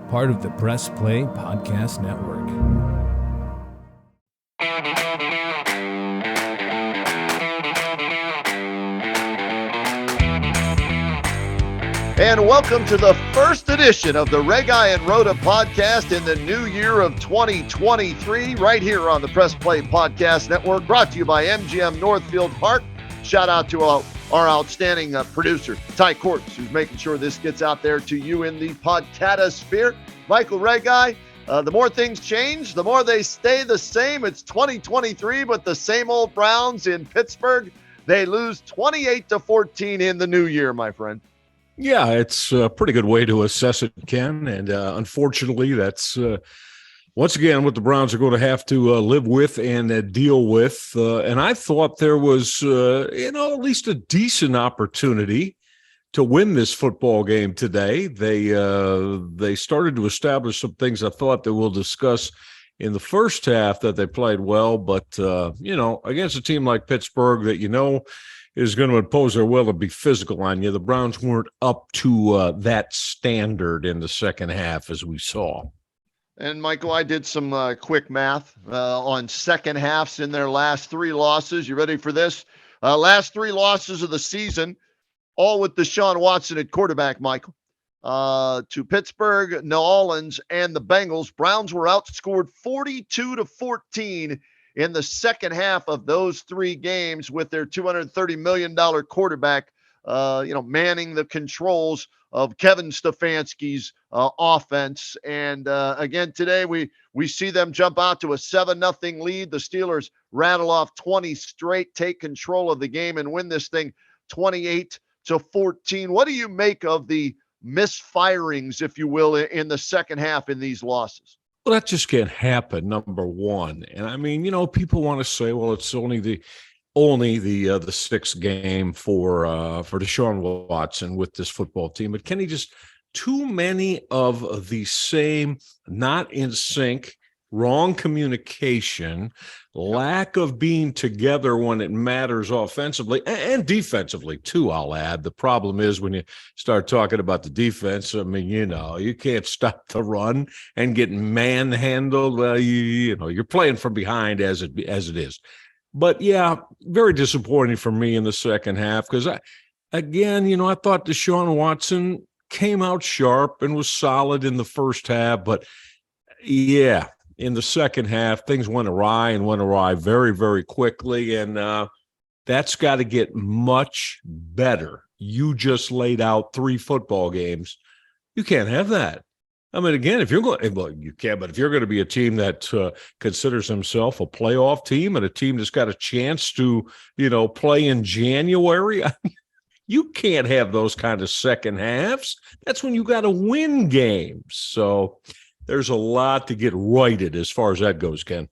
part of the Press Play Podcast Network. And welcome to the first edition of the Ray Guy and Rhoda podcast in the new year of 2023, right here on the Press Play Podcast Network, brought to you by MGM Northfield Park. Shout out to our outstanding producer, Ty Courts, who's making sure this gets out there to you in the podcatosphere. Michael Ray Guy, the more things change, the more they stay the same. It's 2023, but the same old Browns in Pittsburgh, they lose 28-14 in the new year, my friend. Yeah, it's a pretty good way to assess it, Ken. And unfortunately, that's once again what the Browns are going to have to live with and deal with. And I thought there was, at least a decent opportunity to win this football game today. They started to establish some things I thought that we'll discuss in the first half that they played well. But, against a team like Pittsburgh that, is going to impose their will to be physical on you. The Browns weren't up to that standard in the second half, as we saw. And, Michael, I did some quick math on second halves in their last three losses. You ready for this? Last three losses of the season, all with Deshaun Watson at quarterback, Michael. To Pittsburgh, New Orleans, and the Bengals. Browns were outscored 42-14 in the second half of those three games with their $230 million quarterback, manning the controls of Kevin Stefanski's offense. And again, today we see them jump out to a 7-0 lead. The Steelers rattle off 20 straight, take control of the game, and win this thing 28-14. What do you make of the misfirings, if you will, in the second half in these losses? Well, that just can't happen, number one. And I mean, people want to say, well, it's only the sixth game for Deshaun Watson with this football team. But Kenny, just too many of the same not in sync, wrong communication, lack of being together when it matters offensively and defensively too, I'll add. The problem is when you start talking about the defense, I mean, you can't stop the run and get manhandled. Well, you're playing from behind as it is. But yeah, very disappointing for me in the second half because I thought Deshaun Watson came out sharp and was solid in the first half, but yeah, in the second half, things went awry very, very quickly, and that's got to get much better. You just laid out three football games. You can't have that. I mean, again, if you're going, well, you can, but if you're going to be a team that considers himself a playoff team and a team that's got a chance to, play in January, you can't have those kind of second halves. That's when you got to win games. So there's a lot to get righted as far as that goes, Ken.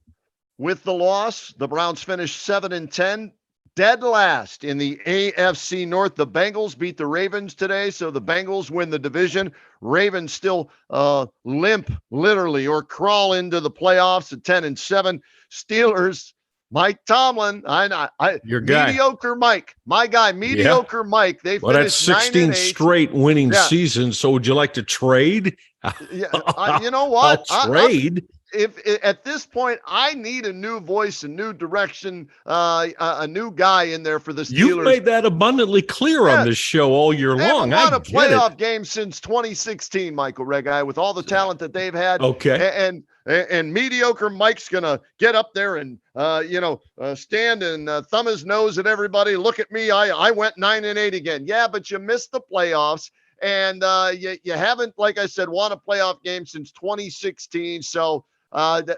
With the loss, the Browns finished 7-10, dead last in the AFC North. The Bengals beat the Ravens today, so the Bengals win the division. Ravens still limp, literally, or crawl into the playoffs at 10-7. Steelers, Mike Tomlin, your guy. Mediocre Mike, my guy, mediocre Mike. They finished that's 16 straight winning seasons. So would you like to trade? You know what? I'll trade. If at this point, I need a new voice, a new direction, a new guy in there for the Steelers. You've made that abundantly clear on this show all year long. They haven't won a playoff game since 2016, Michael Regai, with all the talent that they've had. Okay. And mediocre Mike's going to get up there and, stand and thumb his nose at everybody. Look at me. I went 9-8 again. Yeah, but you missed the playoffs. And you haven't, like I said, won a playoff game since 2016. So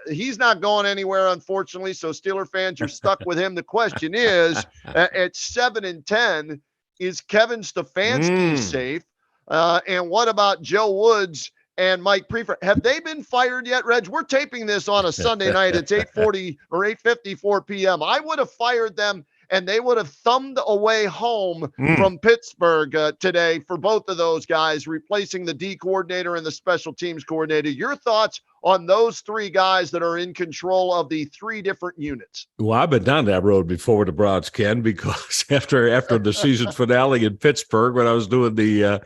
he's not going anywhere, unfortunately. So Steeler fans, you're stuck with him. The question is, at 7-10, is Kevin Stefanski safe? And what about Joe Woods and Mike Prefer? Have they been fired yet, Reg? We're taping this on a Sunday night. It's 8:40 or 8:54 p.m. I would have fired them, and they would have thumbed away home from Pittsburgh today for both of those guys, replacing the D coordinator and the special teams coordinator. Your thoughts on those three guys that are in control of the three different units? Well, I've been down that road before, the Browns, Ken, because after the season finale in Pittsburgh, when I was doing the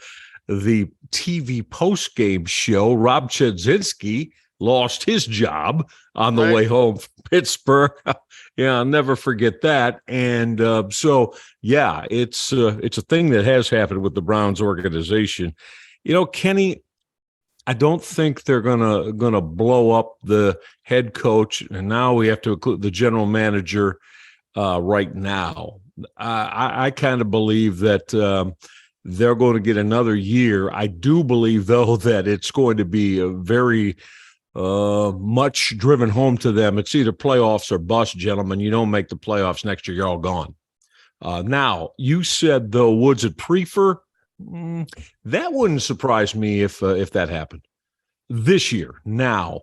the TV post-game show, Rob Chudzinski lost his job on the way home from Pittsburgh. Yeah, I'll never forget that. And so, yeah, it's a thing that has happened with the Browns organization. Kenny, I don't think they're gonna blow up the head coach, and now we have to include the general manager right now. I kind of believe that they're going to get another year. I do believe, though, that it's going to be a very much driven home to them. It's either playoffs or bust, gentlemen. You don't make the playoffs next year, you're all gone. Now, you said, though, Woods at Prefer. That wouldn't surprise me if that happened this year, now.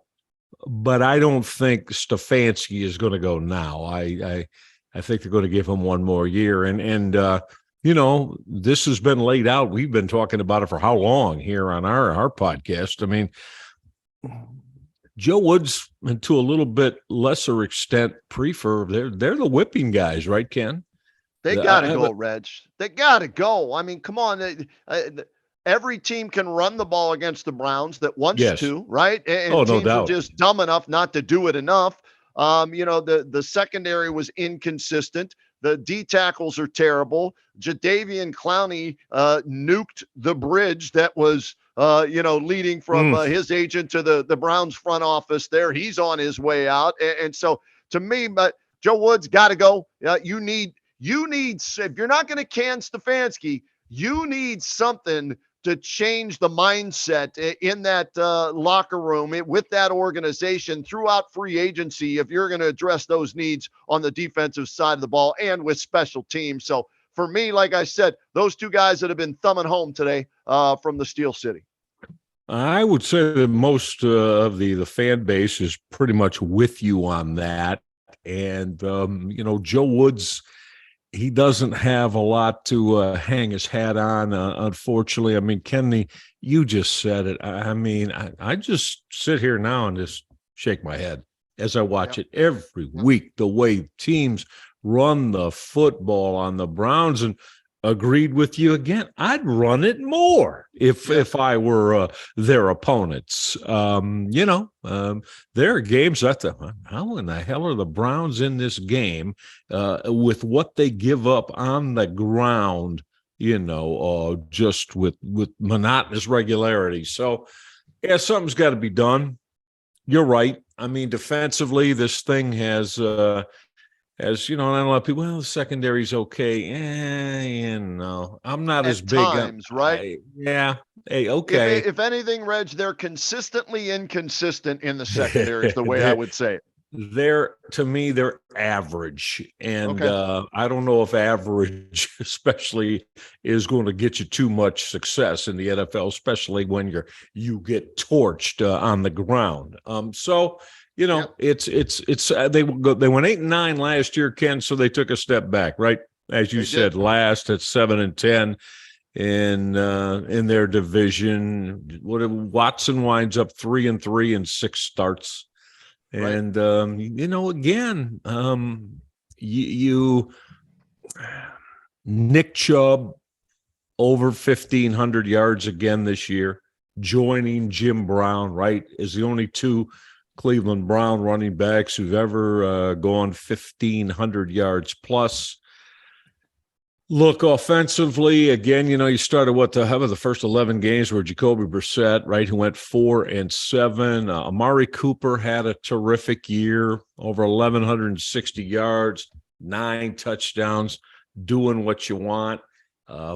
But I don't think Stefanski is going to go now. I think they're going to give him one more year. And this has been laid out. We've been talking about it for how long here on our podcast? I mean, Joe Woods, and to a little bit lesser extent, Prefer, they're the whipping guys, right, Ken? They got to go, Reg. They got to go. I mean, come on. Every team can run the ball against the Browns that wants to, right? And no teams doubt. are just dumb enough not to do it enough. The secondary was inconsistent. The D tackles are terrible. Jadeveon Clowney nuked the bridge that was, leading from his agent to the Browns front office there. He's on his way out. And so to me, but Joe Woods got to go. You need, if you're not going to can Stefanski, you need something to change the mindset in that locker room with that organization throughout free agency if you're going to address those needs on the defensive side of the ball and with special teams. So for me, like I said, those two guys that have been thumbing home today from the Steel City. I would say that most of the fan base is pretty much with you on that. And, Joe Woods, he doesn't have a lot to hang his hat on, unfortunately. I mean, Kenny, you just said it. I mean, I just sit here now and just shake my head as I watch it every week, the way teams run the football on the Browns. And agreed with you again. I'd run it more if I were their opponents. There are games I thought, how in the hell are the Browns in this game with what they give up on the ground, just with monotonous regularity. So, yeah, something's got to be done. You're right. I mean, defensively, this thing has as you know, and a lot of people, well, the secondary's okay. I'm not as big. Times, right? Yeah. Hey, okay. If anything, Reg, they're consistently inconsistent in the secondary is the way I would say it. To me, they're average. And I don't know if average especially is going to get you too much success in the NFL, especially when you get torched on the ground. They went 8-9 last year, Ken, so they took a step back, right? As you said, last at 7-10 in their division. Watson winds up 3-3 in 6 starts. And Nick Chubb over 1,500 yards again this year, joining Jim Brown, right, is the only two Cleveland Brown running backs who've ever gone 1,500 yards plus. Look, offensively, again, you started the first 11 games were Jacoby Brissett, right, who went 4-7. Amari Cooper had a terrific year, over 1,160 yards, 9 touchdowns, doing what you want.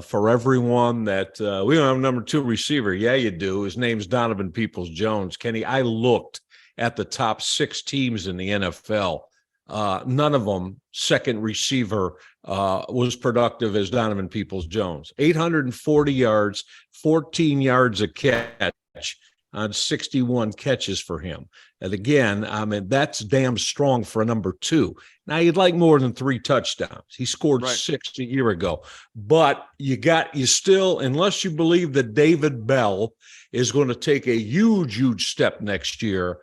For everyone that we don't have a number 2 receiver. Yeah, you do. His name's Donovan Peoples-Jones. Kenny, I looked at the top 6 teams in the NFL. None of them second receiver was productive as Donovan Peoples-Jones. 840 yards, 14 yards a catch on 61 catches for him. And again, I mean, that's damn strong for a number 2. Now, you'd like more than 3 touchdowns. He scored 6 a year ago. But you still, unless you believe that David Bell is going to take a huge step next year,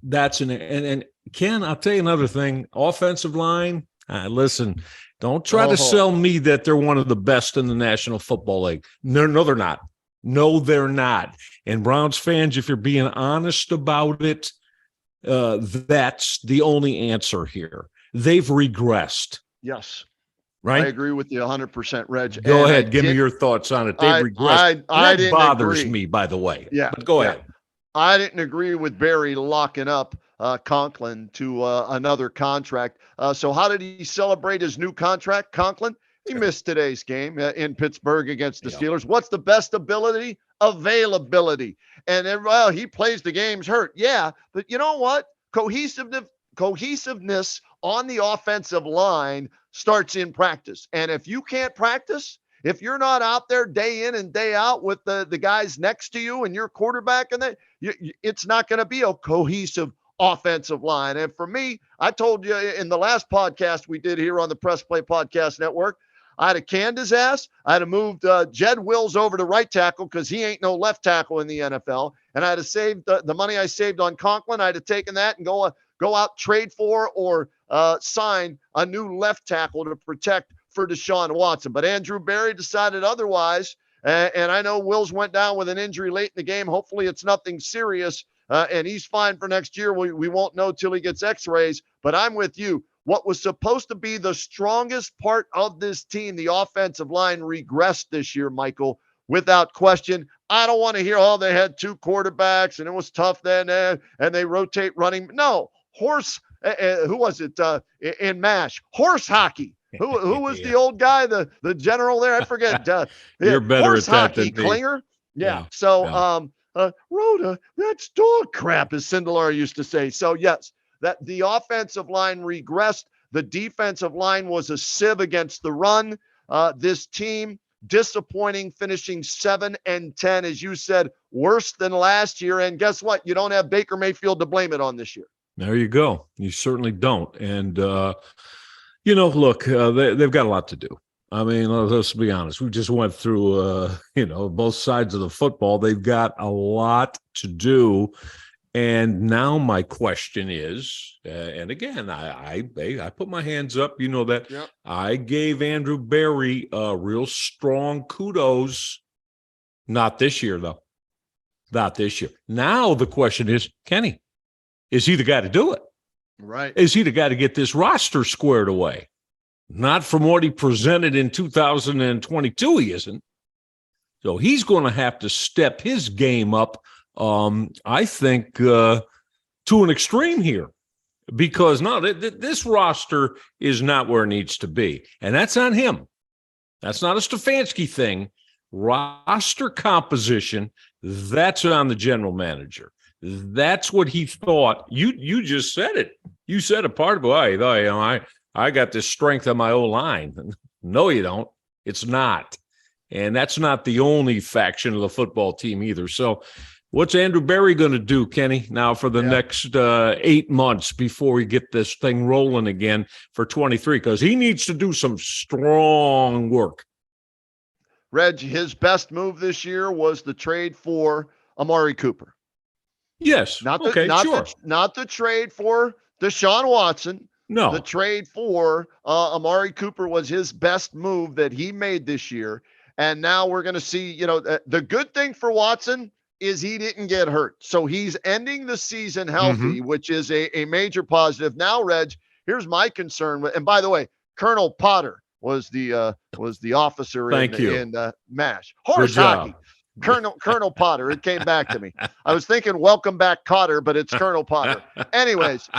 that's and Ken, I'll tell you another thing. Offensive line, listen, don't try to sell me that they're one of the best in the National Football League. No, they're not. No, they're not. And Browns fans, if you're being honest about it, that's the only answer here. They've regressed. Yes. Right? I agree with you 100%, Reg. Go and ahead. Give me your thoughts on it. They've regressed. I that didn't bothers agree. me, by the way. Yeah. But go ahead. I didn't agree with Barry locking up Conklin to another contract. So how did he celebrate his new contract, Conklin? He missed today's game in Pittsburgh against the Steelers. What's the best ability? Availability. And well, he plays the games hurt. Yeah, but you know what? Cohesiveness on the offensive line starts in practice. And if you can't practice, if you're not out there day in and day out with the guys next to you and your quarterback, and it's not going to be a cohesive offensive line. And for me, I told you in the last podcast we did here on the Press Play Podcast Network, I had to canned his ass. I had to move Jed Wills over to right tackle because he ain't no left tackle in the NFL. And I had to save the money I saved on Conklin. I had to taken that and go out, trade for, or sign a new left tackle to protect for Deshaun Watson. But Andrew Berry decided otherwise. And I know Wills went down with an injury late in the game. Hopefully it's nothing serious. And he's fine for next year. We won't know till he gets x-rays. But I'm with you. What was supposed to be the strongest part of this team, the offensive line, regressed this year, Michael, without question. I don't want to hear, oh, they had two quarterbacks and it was tough then and they rotate running. No, who was it in MASH? Horse hockey. Who was the old guy, the general there? I forget. You're better horse at that hockey, than me. Klinger? Yeah. So, Rhoda, that's dog crap, as Sindelar used to say. So, yes, that the offensive line regressed. The defensive line was a sieve against the run. This team, disappointing, finishing 7-10, as you said, worse than last year. And guess what? You don't have Baker Mayfield to blame it on this year. There you go. You certainly don't. And, look, they've got a lot to do. I mean, let's be honest. We just went through, both sides of the football. They've got a lot to do. And now my question is, and again, I put my hands up. You know that. Yep. I gave Andrew Berry a real strong kudos. Not this year, though. Not this year. Now the question is, Kenny, is he the guy to do it? Right. Is he the guy to get this roster squared away? Not from what he presented in 2022, he isn't. So he's going to have to step his game up, I think, to an extreme here. Because, no, this roster is not where it needs to be. And that's on him. That's not a Stefanski thing. Roster composition, that's on the general manager. That's what he thought. You just said it. You said a part of it. I got this strength on my O-line. No, you don't. It's not. And that's not the only faction of the football team either. So what's Andrew Berry going to do, Kenny, now for the next 8 months before we get this thing rolling again for 23? Because he needs to do some strong work. Reg, his best move this year was the trade for Amari Cooper. Yes. Not the trade for Deshaun Watson. No. The trade for Amari Cooper was his best move that he made this year. And now we're going to see, the good thing for Watson is he didn't get hurt. So he's ending the season healthy, which is a major positive. Now, Reg, here's my concern. And by the way, Colonel Potter was the officer in MASH. Horse hockey. Colonel Potter. It came back to me. I was thinking welcome back Cotter, but it's Colonel Potter. Anyways,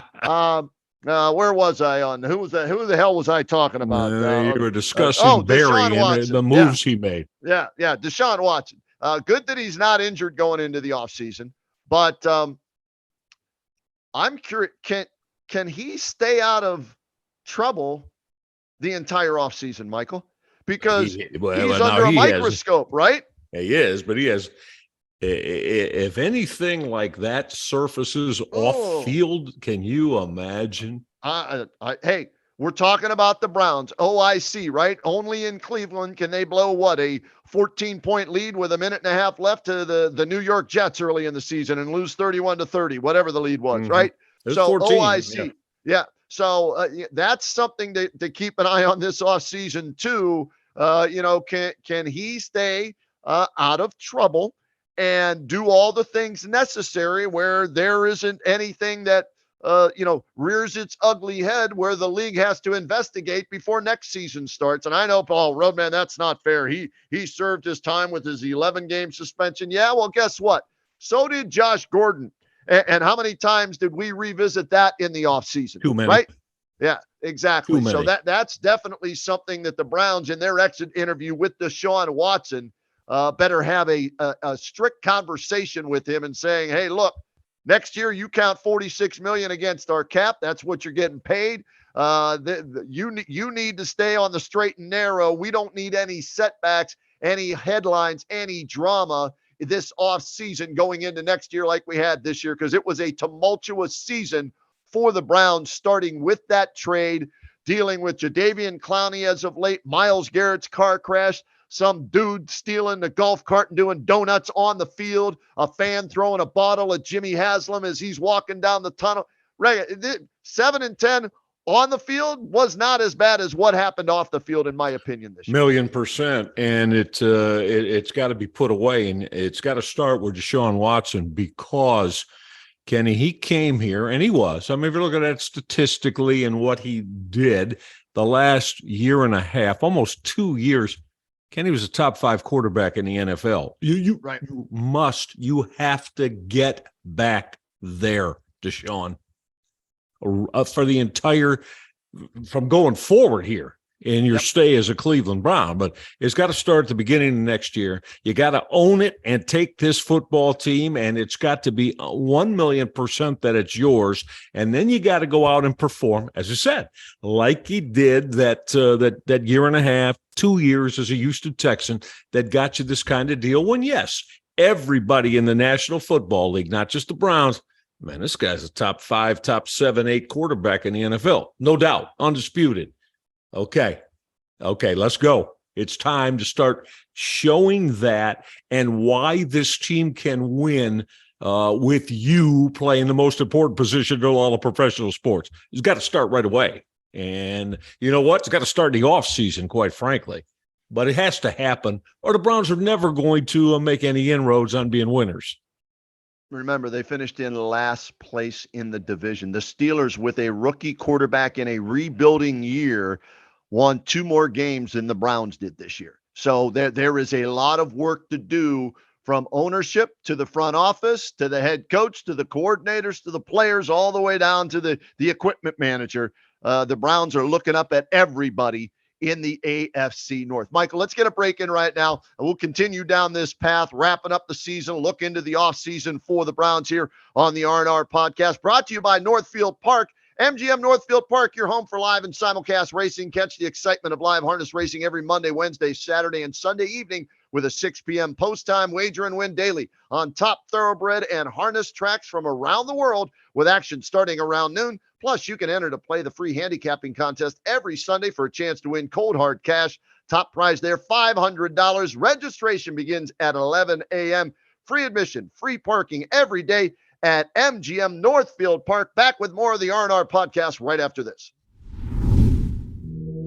where was I on? Who the hell was I talking about? You were discussing Barry and the moves he made. Yeah. Deshaun Watson. Good that he's not injured going into the offseason. But I'm curious, can he stay out of trouble the entire offseason, Michael? Because he's under a microscope, right? He is, but he has. If anything like that surfaces off field, can you imagine? Hey, we're talking about the Browns. OIC, right? Only in Cleveland can they blow a 14-point lead with a minute and a half left to the New York Jets early in the season and lose 31-30, whatever the lead was, right? So 14, OIC, yeah. So that's something to keep an eye on this offseason too. Can he stay out of trouble and do all the things necessary where there isn't anything that rears its ugly head where the league has to investigate before next season starts. And I know, Paul Roadman, that's not fair. He served his time with his 11-game suspension. Yeah, well, guess what? So did Josh Gordon. And how many times did we revisit that in the offseason? Too many. Right? Yeah, exactly. Too many. So that's definitely something that the Browns in their exit interview with Deshaun Watson better have a strict conversation with him and saying, hey, look, next year you count $46 million against our cap. That's what you're getting paid. You need to stay on the straight and narrow. We don't need any setbacks, any headlines, any drama this off season going into next year like we had this year, because it was a tumultuous season for the Browns, starting with that trade, dealing with Jadeveon Clowney as of late, Myles Garrett's car crash, some dude stealing the golf cart and doing donuts on the field, a fan throwing a bottle at Jimmy Haslam as he's walking down the tunnel. Right, 7-10 on the field was not as bad as what happened off the field, in my opinion, this year. 1,000,000%. And it's got to be put away, and it's got to start with Deshaun Watson, because Kenny, he came here, and he was. I mean, if you look at that statistically and what he did the last year and a half, almost 2 years, Kenny was a top 5 quarterback in the NFL. You have to get back there, Deshaun, for the entire, from going forward here in your stay as a Cleveland Brown. But it's got to start at the beginning of next year. You got to own it and take this football team, and it's got to be 1,000,000% that it's yours. And then you got to go out and perform, as I said, like he did that year and a half, 2 years as a Houston Texan, that got you this kind of deal. When, yes, everybody in the National Football League, not just the Browns, man, this guy's a top 5, top 7, 8 quarterback in the NFL. No doubt. Undisputed. Okay, let's go. It's time to start showing that and why this team can win with you playing the most important position in all of professional sports. It's got to start right away. And you know what? It's got to start in the offseason, quite frankly. But it has to happen, or the Browns are never going to make any inroads on being winners. Remember, they finished in last place in the division. The Steelers, with a rookie quarterback in a rebuilding year, won 2 more games than the Browns did this year. So there is a lot of work to do, from ownership to the front office, to the head coach, to the coordinators, to the players, all the way down to the equipment manager. The Browns are looking up at everybody in the AFC North. Michael, let's get a break in right now, and we'll continue down this path, wrapping up the season, look into the offseason for the Browns here on the R&R podcast, brought to you by Northfield Park. MGM Northfield Park, your home for live and simulcast racing. Catch the excitement of live harness racing every Monday, Wednesday, Saturday, and Sunday evening with a 6 p.m. post-time. Wager and win daily on top thoroughbred and harness tracks from around the world, with action starting around noon. Plus, you can enter to play the free handicapping contest every Sunday for a chance to win cold hard cash. Top prize there, $500. Registration begins at 11 a.m. Free admission, free parking every day at MGM Northfield Park. Back with more of the R&R podcast right after this.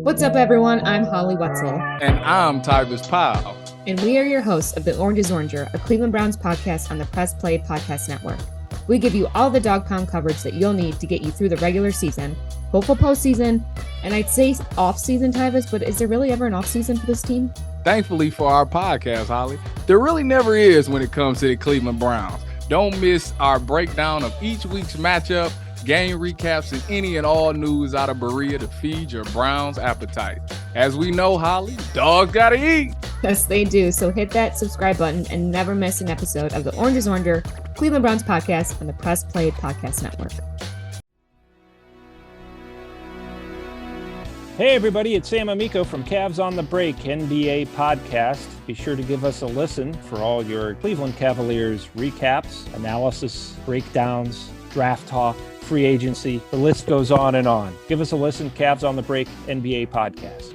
What's up, everyone? I'm Holly Wetzel. And I'm Tybus Powell. And we are your hosts of The Orange is Oranger, a Cleveland Browns podcast on the Press Play Podcast Network. We give you all the dog pound coverage that you'll need to get you through the regular season, hopeful postseason, and I'd say off-season, Tybus, but is there really ever an off-season for this team? Thankfully for our podcast, Holly, there really never is when it comes to the Cleveland Browns. Don't miss our breakdown of each week's matchup, game recaps, and any and all news out of Berea to feed your Browns appetite. As we know, Holly, dogs gotta eat. Yes, they do. So hit that subscribe button and never miss an episode of the Orange is Oranger, Cleveland Browns podcast on the Press Play Podcast Network. Hey everybody, it's Sam Amico from Cavs on the Break NBA podcast. Be sure to give us a listen for all your Cleveland Cavaliers recaps, analysis, breakdowns, draft talk, free agency. The list goes on and on. Give us a listen, Cavs on the Break NBA podcast.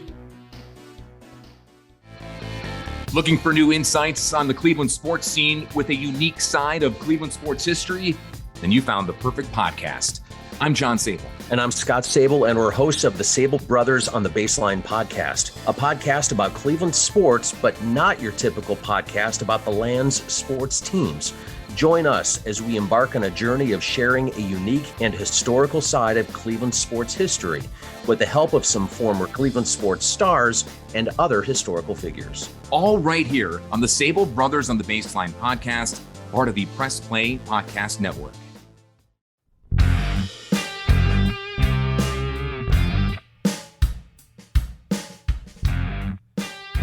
Looking for new insights on the Cleveland sports scene with a unique side of Cleveland sports history? Then you found the perfect podcast. I'm John Sable. And I'm Scott Sable, and we're hosts of the Sable Brothers on the Baseline podcast, a podcast about Cleveland sports, but not your typical podcast about the land's sports teams. Join us as we embark on a journey of sharing a unique and historical side of Cleveland sports history with the help of some former Cleveland sports stars and other historical figures. All right here on the Sable Brothers on the Baseline podcast, part of the Press Play Podcast Network.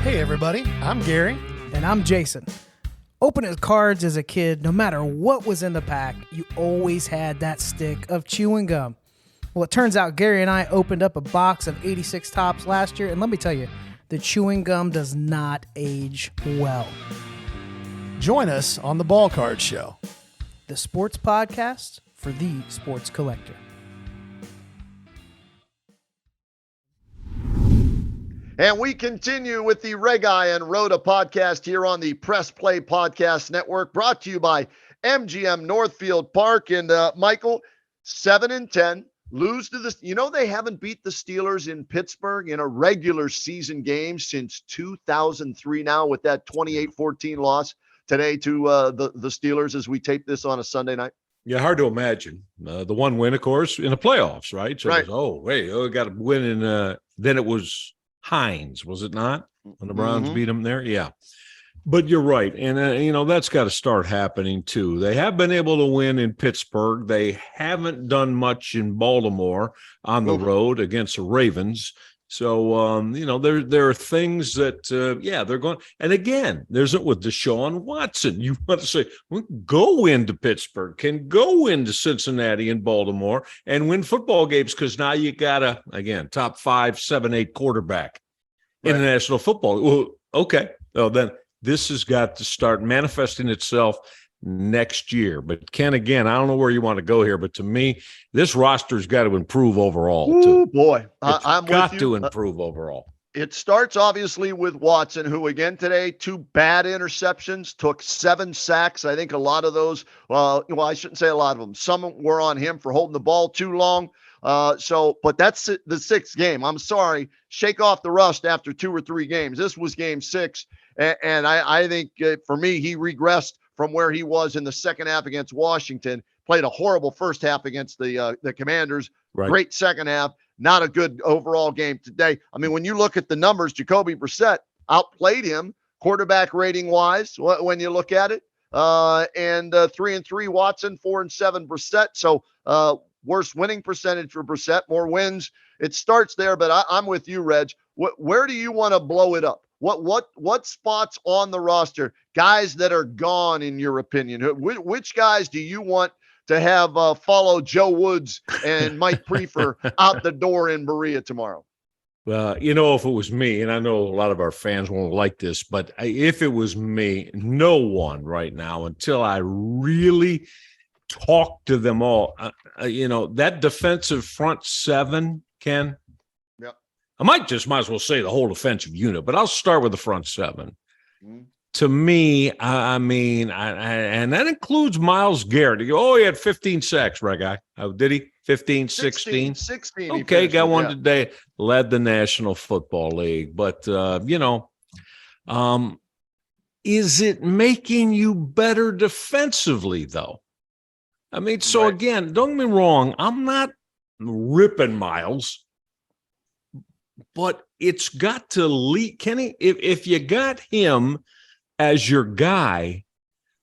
Hey everybody, I'm Gary. And I'm Jason. Opening cards as a kid, no matter what was in the pack, you always had that stick of chewing gum. Well, it turns out Gary and I opened up a box of 86 Tops last year, and let me tell you, the chewing gum does not age well. Join us on the Ball Card Show, the sports podcast for the sports collector. And we continue with the Reg Eye and Rhoda podcast here on the Press Play Podcast Network, brought to you by MGM Northfield Park. And Michael, 7-10, lose to the. You know they haven't beat the Steelers in Pittsburgh in a regular season game since 2003. Now with that 28-14 loss today to the Steelers as we tape this on a Sunday night. Yeah, hard to imagine. The one win, of course, in the playoffs, right? So right. It was, we got to win, and then it was Hines, was it not, when the Browns beat them there? Yeah. But you're right. And, that's got to start happening too. They have been able to win in Pittsburgh. They haven't done much in Baltimore on the road against the Ravens. So, there are things that, they're going. And again, there's it with Deshaun Watson. You want to say, well, go into Pittsburgh, can go into Cincinnati and Baltimore and win football games because now you got again, top 5, 7, 8 quarterback in the National Football. Well, okay. Well, then this has got to start manifesting itself next year. But Ken, again, I don't know where you want to go here, but to me, this roster's got to improve overall. Oh boy, I'm got to improve overall. It starts obviously with Watson, who again today 2 bad interceptions, took 7 sacks. I think a lot of those, I shouldn't say a lot of them. Some were on him for holding the ball too long. But that's the 6th game. I'm sorry, shake off the rust after 2 or 3 games. This was game 6, and I think for me he regressed from where he was in the second half against Washington. Played a horrible first half against the Commanders. Right. Great second half. Not a good overall game today. I mean, when you look at the numbers, Jacoby Brissett outplayed him quarterback rating wise when you look at it. And 3-3 Watson, 4-7 Brissett. So worse winning percentage for Brissett, more wins. It starts there, but I'm with you, Reg. Where do you want to blow it up? What spots on the roster, guys that are gone in your opinion? Which guys do you want to have follow Joe Woods and Mike Prefer out the door in Berea tomorrow? Well, if it was me, and I know a lot of our fans won't like this, but if it was me, no one right now, until I really talk to them all, that defensive front 7, Ken, I might as well say the whole defensive unit, but I'll start with the front 7. Mm-hmm. To me, and that includes Myles Garrett. He had 15 sacks, right, guy? Did he? 15, 16? 16. Okay, got one today. Led the National Football League. But, is it making you better defensively, though? I mean, so again, don't get me wrong. I'm not ripping Myles. But it's got to lead, Kenny. If you got him as your guy,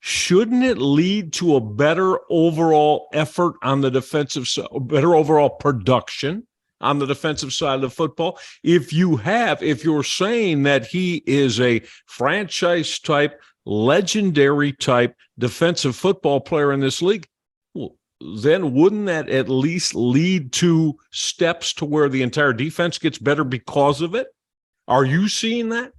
shouldn't it lead to a better overall effort on the defensive side, better overall production on the defensive side of the football? If you're saying that he is a franchise type, legendary type defensive football player in this league, well, then wouldn't that at least lead to steps to where the entire defense gets better because of it? Are you seeing that?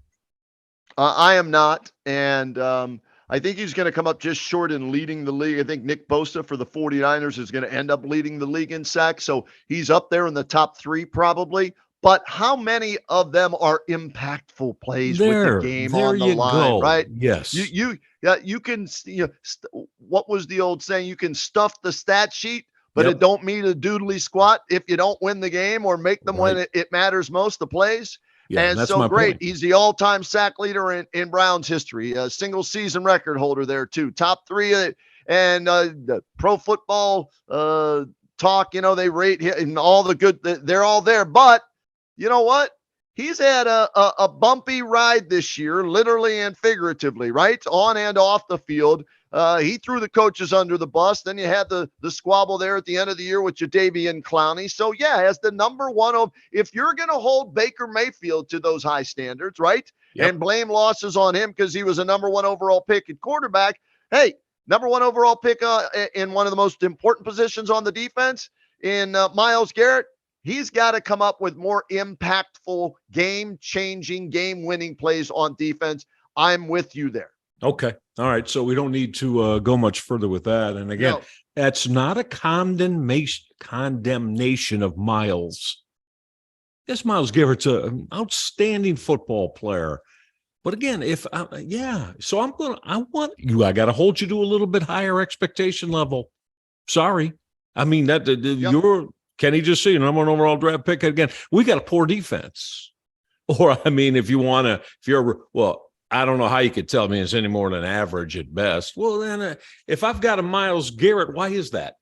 I am not. And I think he's going to come up just short in leading the league. I think Nick Bosa for the 49ers is going to end up leading the league in sacks. So he's up there in the top 3 probably. But how many of them are impactful plays with the game on the line, right? Yes. You can, what was the old saying? You can stuff the stat sheet, but Yep. it don't mean a doodly squat if you don't win the game or make them when it matters most, the plays. Yeah, and that's so my great. point. He's the all-time sack leader in Browns history, a single season record holder there too. Top 3 and the Pro Football Talk, they rate him and all the good. They're all there, but you know what? He's had a bumpy ride this year, literally and figuratively, right? On and off the field. He threw the coaches under the bus. Then you had the squabble there at the end of the year with Jadeveon Clowney. So, yeah, as the number one if you're going to hold Baker Mayfield to those high standards, right? Yep. And blame losses on him because he was a number 1 overall pick at quarterback. Hey, number 1 overall pick in one of the most important positions on the defense in Myles Garrett. He's got to come up with more impactful, game-changing, game-winning plays on defense. I'm with you there. Okay. All right. So we don't need to go much further with that. And again, that's not a condemnation of Myles. Yes, Myles Garrett's an outstanding football player. But again, so I got to hold you to a little bit higher expectation level. Sorry. I mean, Kenny just see number 1 overall draft pick again. We got a poor defense. Or, I mean, I don't know how you could tell me it's any more than average at best. Well, then if I've got a Myles Garrett, why is that?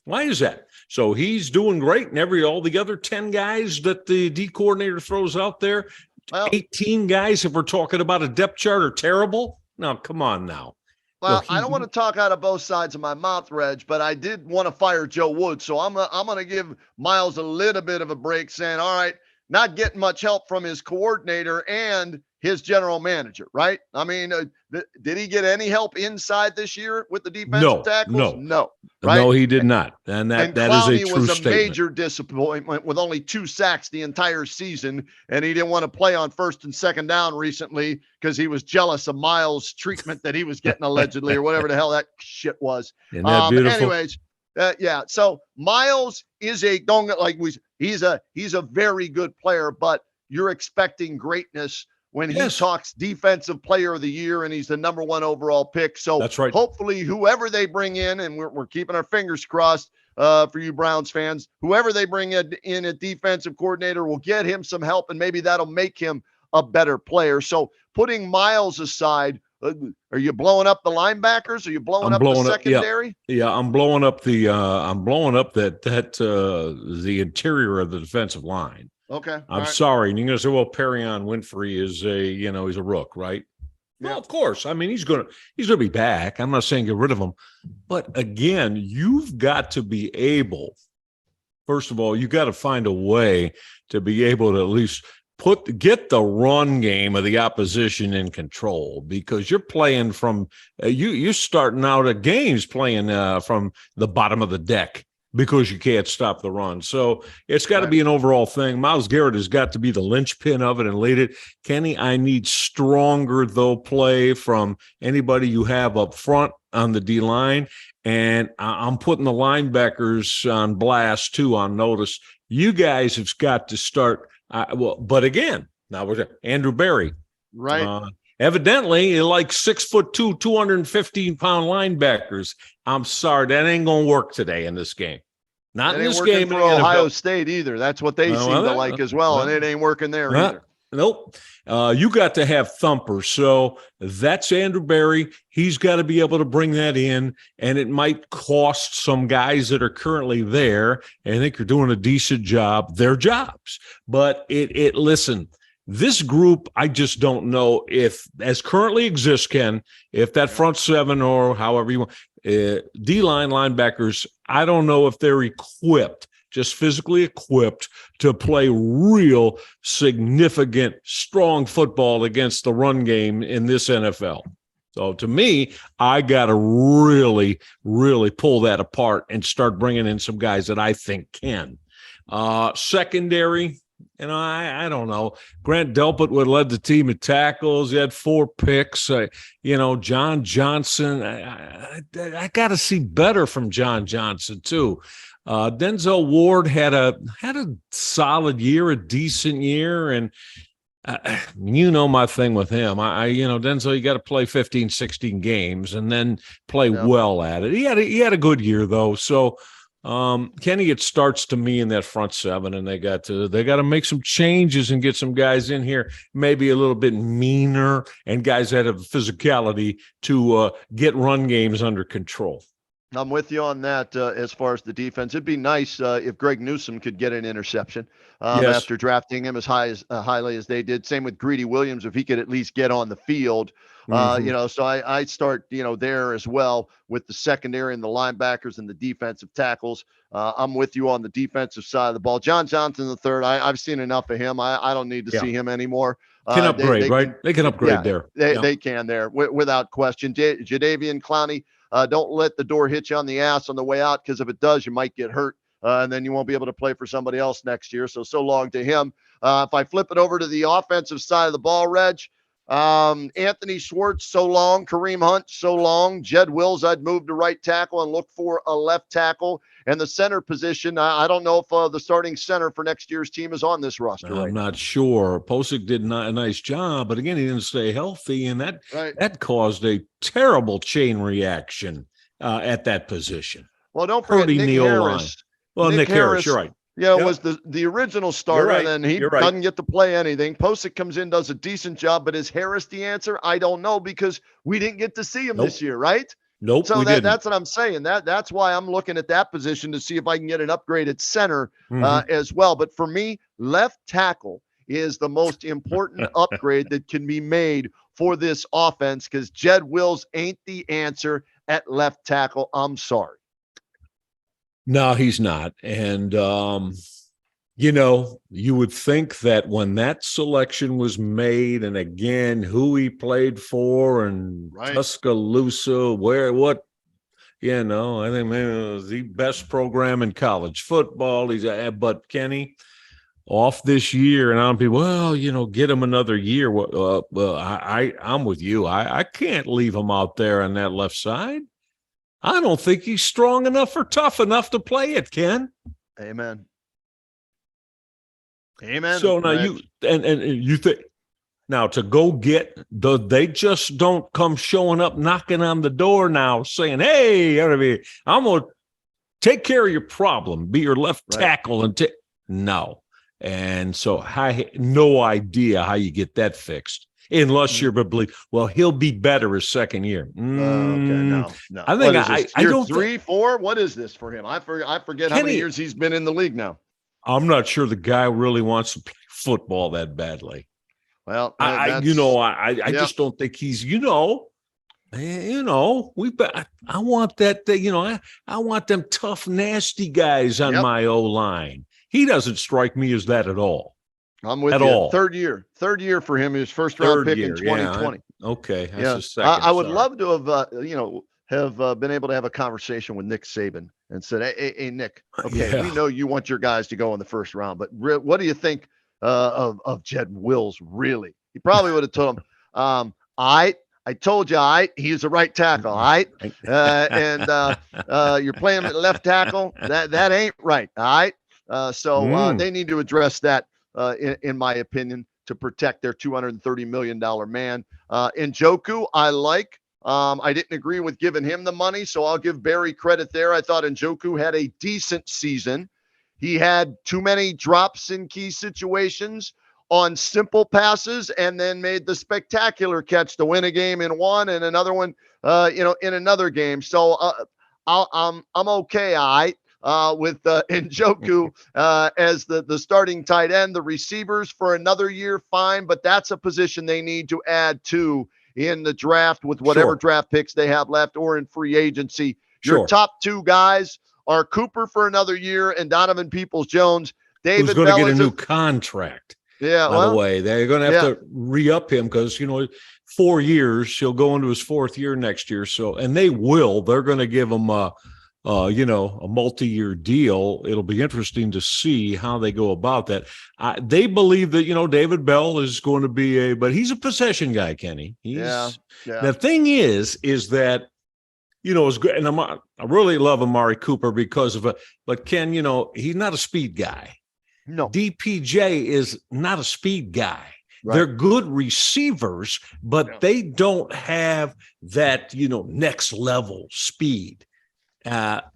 Why is that? So he's doing great, and all the other 10 guys that the D coordinator throws out there, 18 guys, if we're talking about a depth chart, are terrible? No, come on now. Well, I don't want to talk out of both sides of my mouth, Reg, but I did want to fire Joe Woods. So I'm going to give Myles a little bit of a break, saying, all right, not getting much help from his coordinator and his general manager, right? I mean, did he get any help inside this year with the defensive tackles? No. Right? No, he did not. And that is a true was a statement. major disappointment with only 2 sacks the entire season, and he didn't want to play on 1st and 2nd down recently because he was jealous of Myles' treatment that he was getting allegedly or whatever the hell that shit was. Isn't that beautiful? Anyways, so Myles is he's a very good player, but you're expecting greatness when he talks defensive player of the year and he's the number 1 overall pick. So that's right. Hopefully whoever they bring in, and we're keeping our fingers crossed for you Browns fans, whoever they bring in a defensive coordinator will get him some help, and maybe that'll make him a better player. So putting Myles aside, are you blowing up the linebackers? Are you blowing up the secondary? Yeah, I'm blowing up the the interior of the defensive line. Okay. I'm sorry. And you're going to say, well, Perrion Winfrey is he's a rook, right? Yeah. Well, of course. I mean, he's going to be back. I'm not saying get rid of him. But again, you've got to be able, first of all, you got to find a way to be able to at least get the run game of the opposition in control, because you're playing from you're starting out at games playing from the bottom of the deck, because you can't stop the run. So it's got to be an overall thing. Myles Garrett has got to be the linchpin of it and lead it. Kenny, I need stronger, though, play from anybody you have up front on the D-line. And I'm putting the linebackers on blast, too, on notice. You guys have got to start. But again, now we're Andrew Berry. Right. Evidently, like 6'2", 215-pound linebackers. I'm sorry, that ain't going to work today in this game. Not in this game. For Ohio State either. That's what they seem to like as well, and it ain't working there either. Nope. You got to have thumpers. So that's Andrew Berry. He's got to be able to bring that in, and it might cost some guys that are currently there, and I think you're doing a decent job, their jobs. But listen, this group, I just don't know if, as currently exists, Ken, if that front seven or however you want, D-line linebackers, I don't know if they're equipped, just physically equipped to play real significant, strong football against the run game in this NFL. So to me, I got to really, really pull that apart and start bringing in some guys that I think can. Secondary, I don't know. Grant Delpit would have led the team in tackles. He had 4 picks. John Johnson. I got to see better from John Johnson too. Denzel Ward had a solid year, a decent year, and You know my thing with him. Denzel, you got to play 15, 16 games and then play well at it. He had a good year though. So, Kenny, it starts to me in that front seven, and they got to make some changes and get some guys in here, maybe a little bit meaner, and guys that have physicality to get run games under control. I'm with you on that as far as the defense. It'd be nice if Greg Newsome could get an interception after drafting him as highly as they did. Same with Greedy Williams, if he could at least get on the field. So I start, there as well with the secondary and the linebackers and the defensive tackles. I'm with you on the defensive side of the ball. John Johnson III, I've seen enough of him. I don't need to see him anymore. Can upgrade, right? They can upgrade there. They can there without question. Jadeveon Clowney, don't let the door hit you on the ass on the way out, because if it does, you might get hurt. And then you won't be able to play for somebody else next year. So long to him. If I flip it over to the offensive side of the ball, Reg, Anthony Schwartz, so long. Kareem Hunt, so long. Jed Wills, I'd move to right tackle and look for a left tackle. And the center position, I don't know if the starting center for next year's team is on this roster. I'm not sure. Posick did a nice job, but again, he didn't stay healthy, and that caused a terrible chain reaction at that position. Well, don't forget Nick Harris. Well, Nick Harris, you're right. Yeah, was the original starter, and then he doesn't get to play anything. Posick comes in, does a decent job, but is Harris the answer? I don't know, because we didn't get to see him this year, right? Nope. So that's what I'm saying. That's why I'm looking at that position to see if I can get an upgrade at center as well. But for me, left tackle is the most important upgrade that can be made for this offense, because Jed Wills ain't the answer at left tackle. I'm sorry. No, he's not. And, you would think that when that selection was made, and again, who he played for, and Tuscaloosa, I think maybe it was the best program in college football. But Kenny, off this year, and I'll be, get him another year. I'm with you. I can't leave him out there on that left side. I don't think he's strong enough or tough enough to play it, Ken. Amen. So now you think now to go get they just don't come showing up knocking on the door now saying, "Hey, I'm gonna take care of your problem, be your left tackle," and no. And so I no idea how you get that fixed. Unless you're he'll be better his second year. No. I think I don't 3, 4. What is this for him? I forget how many years he's been in the league now. I'm not sure the guy really wants to play football that badly. Well, I just don't think he's. I want that. I want them tough, nasty guys on my O line. He doesn't strike me as that at all. I'm with you. Third year for him. His first round pick in 2020. Okay, that's his second. I would love to have been able to have a conversation with Nick Saban and said, "Hey, Nick. Okay, we know you want your guys to go in the first round, but what do you think of Jed Wills? Really?" He probably would have told him, "I told you, he's a right tackle, all right, and you're playing him at left tackle. That ain't right, all right." So they need to address that. In my opinion, to protect their $230 million man. Njoku, I like. I didn't agree with giving him the money, so I'll give Barry credit there. I thought Njoku had a decent season. He had too many drops in key situations on simple passes, and then made the spectacular catch to win a game in one, and another one, in another game. So I'm okay. All right. With Njoku as the starting tight end. The receivers for another year, fine, but that's a position they need to add to in the draft with whatever draft picks they have left, or in free agency. Your top two guys are Cooper for another year and Donovan Peoples-Jones. David Who's going to get a new contract. Yeah, by the way, they're going to have to re-up him because 4 years. He'll go into his fourth year next year. So, and they're going to give him a multi-year deal. It'll be interesting to see how they go about that. They believe that, David Bell is going to be but he's a possession guy, Kenny. The thing is that, it's good. And I really love Amari Cooper because of but Ken, he's not a speed guy. No. DPJ is not a speed guy. They're good receivers, but they don't have that, next level speed.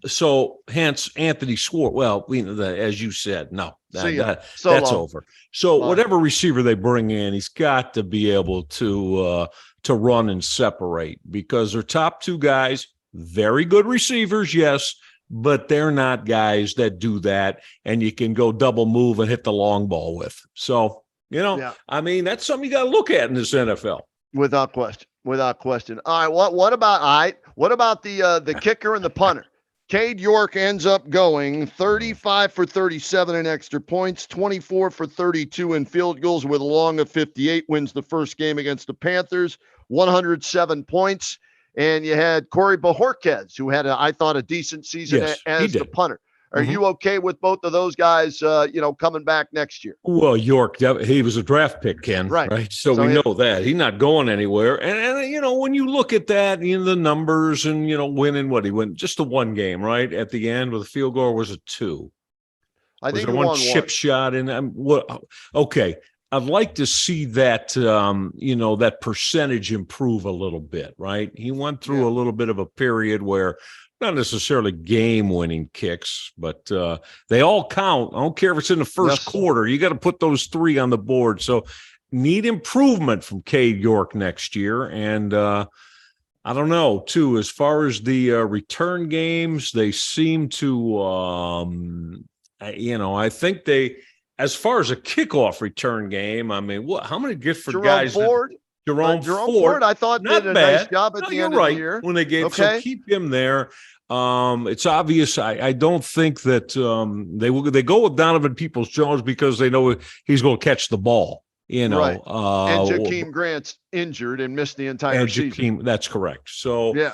So hence Anthony Schwartz. Well, as you said, no, that's over. So whatever receiver they bring in, he's got to be able to run and separate, because their top two guys, very good receivers, yes, but they're not guys that do that, and you can go double move and hit the long ball with. So, I mean, that's something you got to look at in this NFL. Without question. All right, what about the kicker and the punter? Cade York ends up going 35 for 37 in extra points, 24 for 32 in field goals with a long of 58, wins the first game against the Panthers, 107 points. And you had Corey Bojorquez, who had, I thought, a decent season as the punter. Are you okay with both of those guys, coming back next year? Well, York, he was a draft pick, Ken. Right. So we know that he's not going anywhere. And when you look at that, the numbers and, winning he went just the one game, right? At the end with a field goal, or was it two? I think there one chip shot in. Okay. I'd like to see that, that percentage improve a little bit, right? He went through a little bit of a period where not necessarily game-winning kicks, but they all count. I don't care if it's in the first quarter. You got to put those three on the board. So need improvement from Cade York next year. And I don't know, too, as far as the return games, they seem to, I think they – as far as a kickoff return game, I mean, how many different guys? Jerome Ford, I thought, did a nice job at the end of the year. When they gave, so keep him there. It's obvious. I don't think that they go with Donovan Peoples-Jones because they know he's going to catch the ball. Right. And Jakeem Grant's injured and missed the entire season. That's correct. So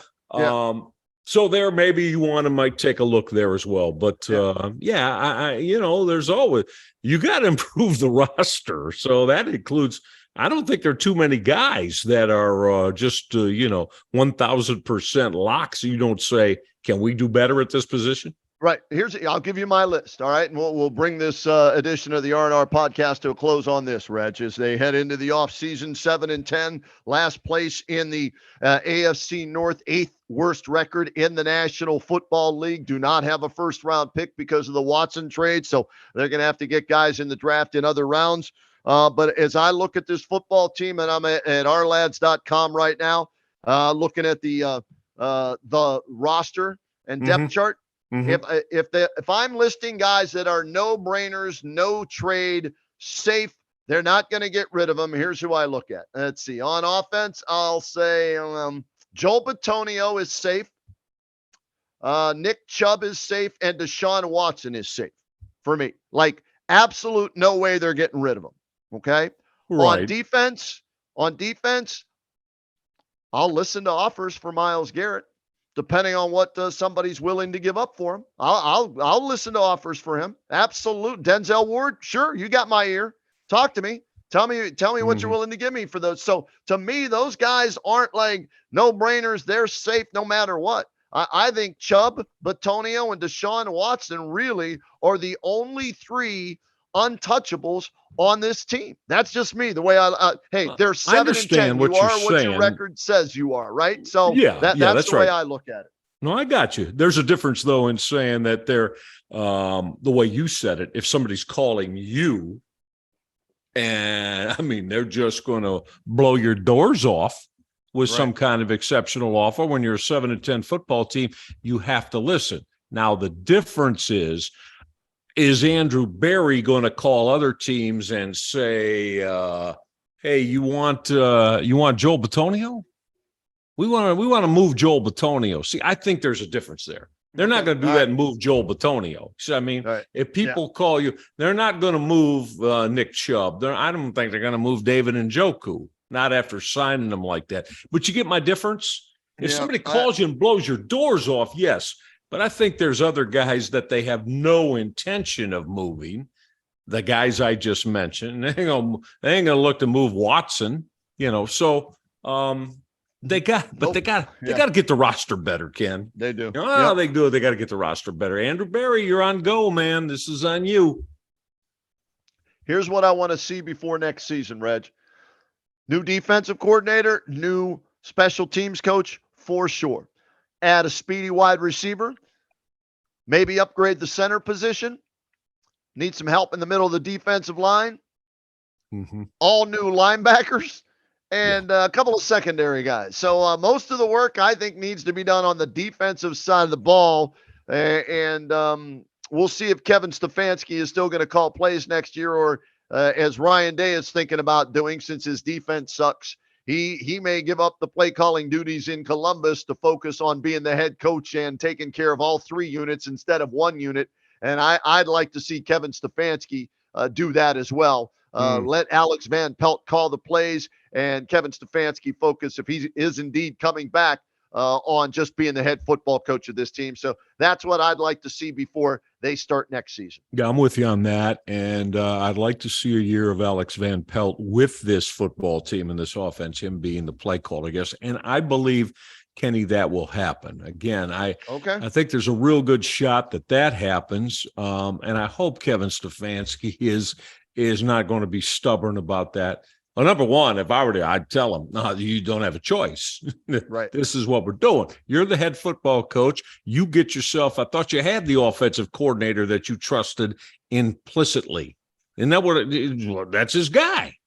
so there, maybe you might take a look there as well. But there's always, you got to improve the roster. So that includes, I don't think there are too many guys that are just 1,000% locks. You don't say, can we do better at this position? Right. I'll give you my list. All right. And we'll bring this edition of the R&R podcast to a close on this, Reg, as they head into the offseason 7-10, last place in the AFC North, 8th worst record in the National Football League. Do not have a first round pick because of the Watson trade. So they're going to have to get guys in the draft in other rounds. But as I look at this football team, and I'm at ourlads.com right now, looking at the roster and depth chart, if I'm listing guys that are no brainers, no trade, safe, they're not going to get rid of them. Here's who I look at. Let's see. On offense, I'll say Joel Bitonio is safe. Nick Chubb is safe, and Deshaun Watson is safe for me. Like, absolute no way they're getting rid of them. Okay. Right. On defense, I'll listen to offers for Myles Garrett, depending on what somebody's willing to give up for him. I'll listen to offers for him. Absolute. Denzel Ward, sure, you got my ear. Talk to me. Tell me what you're willing to give me for those. So to me, those guys aren't like no-brainers. They're safe no matter what. I think Chubb, Bitonio, and Deshaun Watson really are the only three untouchables on this team. That's just me. The way they're 7-10. You are what your record says you are, right? So that's the way I look at it. No, I got you. There's a difference though in saying that they're the way you said it. If somebody's calling you, and I mean they're just going to blow your doors off with some kind of exceptional offer. When you're a 7-10 football team, you have to listen. Now the difference is Andrew Berry going to call other teams and say, "Hey, you want Joel Bitonio? We want to move Joel Bitonio." See, I think there's a difference there. They're not going to do that and move Joel Bitonio. So, I mean, if people call you, they're not going to move Nick Chubb. I don't think they're going to move David Njoku, not after signing them like that. But you get my difference? If somebody calls you and blows your doors off, yes. But I think there's other guys that they have no intention of moving. The guys I just mentioned, they ain't gonna look to move Watson, So they got to get the roster better, Ken. They do. They do. They got to get the roster better. Andrew Berry, you're on go, man. This is on you. Here's what I want to see before next season, Reg. New defensive coordinator, new special teams coach for sure. Add a speedy wide receiver. Maybe upgrade the center position. Need some help in the middle of the defensive line. All new linebackers and a couple of secondary guys. So most of the work, I think, needs to be done on the defensive side of the ball. And we'll see if Kevin Stefanski is still going to call plays next year, or as Ryan Day is thinking about doing, since his defense sucks, he may give up the play calling duties in Columbus to focus on being the head coach and taking care of all three units instead of one unit. And I'd like to see Kevin Stefanski do that as well. Let Alex Van Pelt call the plays, and Kevin Stefanski focus, if he is indeed coming back, on just being the head football coach of this team. So that's what I'd like to see before they start next season. Yeah, I'm with you on that. And I'd like to see a year of Alex Van Pelt with this football team and this offense, him being the play caller, I guess. And I believe, Kenny, that will happen. Again, I think there's a real good shot that happens. And I hope Kevin Stefanski is not going to be stubborn about that. Well, number one, if I were to, I'd tell him, no, you don't have a choice. Right. This is what we're doing. You're the head football coach. You get yourself, I thought you had the offensive coordinator that you trusted implicitly. Isn't that what that's his guy,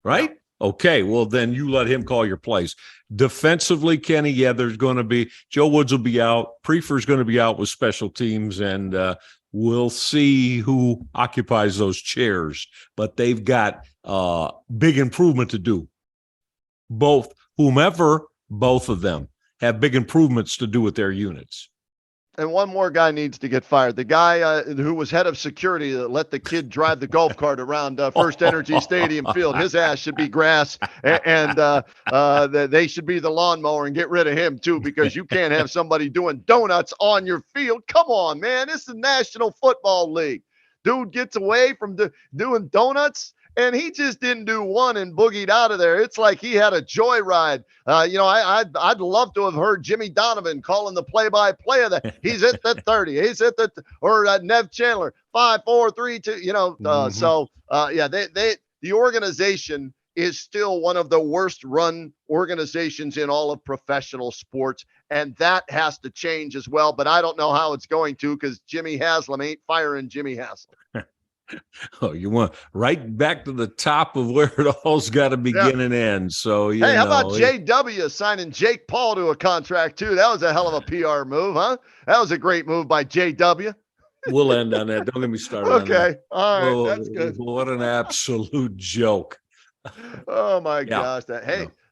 right? Yeah. Okay, well, then you let him call your plays. Defensively, Kenny, there's going to be, Joe Woods will be out. Prefer's going to be out with special teams, and we'll see who occupies those chairs. But they've got big improvement to do. Both of them have big improvements to do with their units. And one more guy needs to get fired. The guy who was head of security that let the kid drive the golf cart around First Energy Stadium field. His ass should be grass, and they should be the lawnmower and get rid of him too, because you can't have somebody doing donuts on your field. Come on, man. This is the National Football League. Dude gets away from doing donuts, and he just didn't do one and boogied out of there. It's like he had a joyride. I'd love to have heard Jimmy Donovan calling the play-by-play of that. He's at the 30. He's at or Nev Chandler, 5, 4, 3, 2. The organization is still one of the worst run organizations in all of professional sports, and that has to change as well. But I don't know how it's going to, because Jimmy Haslam ain't firing Jimmy Haslam. Oh, you want right back to the top of where it all's got to begin and end. So, hey, how about JW signing Jake Paul to a contract too? That was a hell of a PR move, huh? That was a great move by JW. We'll end on that. Don't get me started. Okay. All right. That's good. What an absolute joke. Oh my gosh.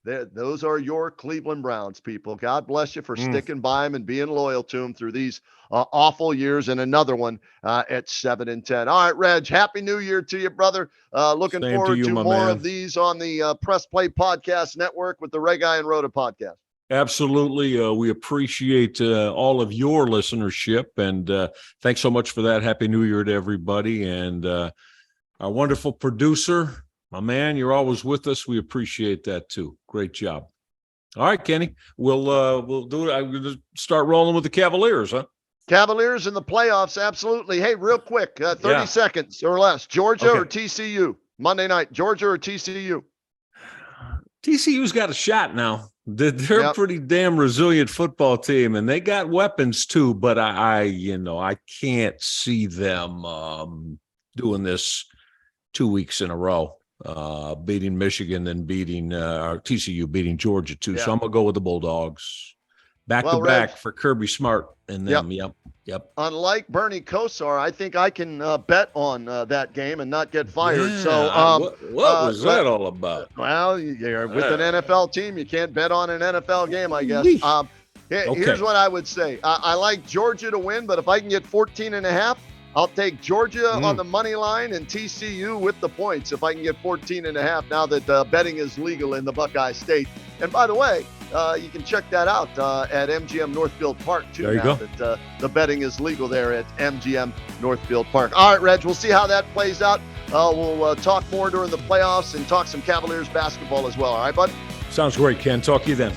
Those are your Cleveland Browns, people. God bless you for sticking by them and being loyal to them through these awful years, and another one at 7-10. All right, Reg, Happy New Year to you, brother. Looking forward to more of these on the Press Play Podcast Network with the Ray Guy and Rhoda podcast. Absolutely. We appreciate all of your listenership, and thanks so much for that. Happy New Year to everybody. And our wonderful producer, my man, you're always with us. We appreciate that too. Great job. All right, Kenny, we'll do it. I'm going to start rolling with the Cavaliers, huh? Cavaliers in the playoffs, absolutely. Hey, real quick, 30 seconds or less. Georgia or TCU? Monday night, Georgia or TCU? TCU's got a shot now. They're a pretty damn resilient football team, and they got weapons too. But I can't see them doing this 2 weeks in a row. Beating Michigan, then beating TCU, beating Georgia too. So I'm gonna go with the Bulldogs. Back to back for Kirby Smart and them. Yep. Unlike Bernie Kosar, I think I can bet on that game and not get fired. Yeah. So what was that all about? Well, you're with an NFL team, you can't bet on an NFL game, I guess. Here's what I would say. I like Georgia to win, but if I can get 14.5, I'll take Georgia on the money line and TCU with the points if I can get 14.5 now that betting is legal in the Buckeye State. And by the way, you can check that out at MGM Northfield Park too. There you go. That the betting is legal there at MGM Northfield Park. All right, Reg, we'll see how that plays out. We'll talk more during the playoffs and talk some Cavaliers basketball as well. All right, bud? Sounds great, Ken. Talk to you then.